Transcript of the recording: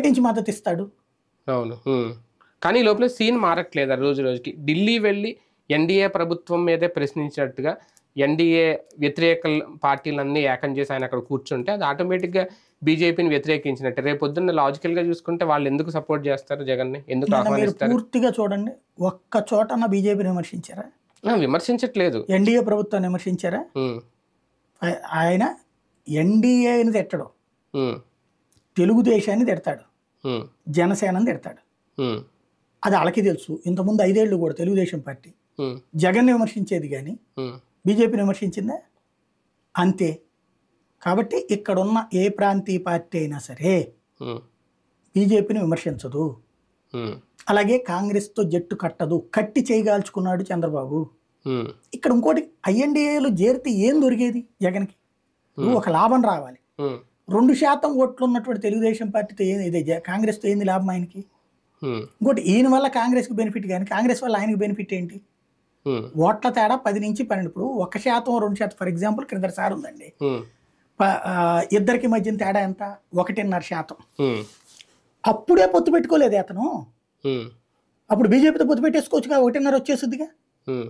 నుంచి మద్దతు ఇస్తాడు? అవును. కానీ ఈ లోపల సీన్ మారట్లేదు రోజు రోజుకి. ఢిల్లీ వెళ్ళి ఎన్డీఏ ప్రభుత్వం మీదే ప్రశ్నించినట్టుగా ఎన్డీఏ వ్యతిరేక పార్టీలన్నీ ఏకం చేసి ఆయన అక్కడ కూర్చుంటే అది ఆటోమేటిక్గా బీజేపీని వ్యతిరేకించినట్టే. రేపు పొద్దున్న లాజికల్గా చూసుకుంటే వాళ్ళు ఎందుకు సపోర్ట్ చేస్తారు జగన్ని, ఎందుకు మీరు ఆహ్వానిస్తారు? పూర్తిగా చూడండి, ఒక్క చోటన బీజేపీని విమర్శించారా? విమర్శించట్లేదు. ఎన్డీఏ ప్రభుత్వాన్ని విమర్శించారా? ఉమ్, ఆయన ఎన్డీఏని తిట్టడు, ఉమ్, తెలుగుదేశాన్ని తిడతాడు, ఉమ్, జనసేనని తిడతాడు. ఉమ్, అది వాళ్ళకి తెలుసు. ఇంతకుముందు 5 ఏళ్ళు కూడా తెలుగుదేశం పార్టీ ఉమ్, జగన్ని విమర్శించేది, కానీ ఉమ్, బీజేపీని విమర్శించిందా? అంతే. కాబట్టి ఇక్కడున్న ఏ ప్రాంతీయ పార్టీ అయినా సరే ఉమ్, బీజేపీని విమర్శించదు. ఉమ్, అలాగే కాంగ్రెస్తో జట్టు కట్టదు. కట్టి చేయగాల్చుకున్నాడు చంద్రబాబు. ఉమ్, ఇక్కడ ఇంకోటి, ఐఎన్డీఏలో చేరితే ఏం దొరికేది జగన్కి? ఒక లాభం రావాలి. ఉమ్, 2% ఓట్లు ఉన్నటువంటి తెలుగుదేశం పార్టీతో కాంగ్రెస్తో ఏంది లాభం ఆయనకి? ఉమ్, ఇంకోటి, ఈయన వల్ల కాంగ్రెస్కి బెనిఫిట్, కానీ కాంగ్రెస్ వల్ల ఆయనకి బెనిఫిట్ ఏంటి? ఉమ్, ఓట్ల తేడా 10 నుంచి 12. ఇప్పుడు 1%, 2%, ఫర్ ఎగ్జాంపుల్ క్రిందసారి ఉందండి, ఉమ్, ఇద్దరికి మధ్యన తేడా ఎంత? 1.5%. ఉమ్, అప్పుడే పొత్తు పెట్టుకోలేదు అతను. ఉమ్, అప్పుడు బీజేపీతో పొత్తు పెట్టేసుకోవచ్చుగా, 1.5 వచ్చేస్తుందిగా. ఉమ్.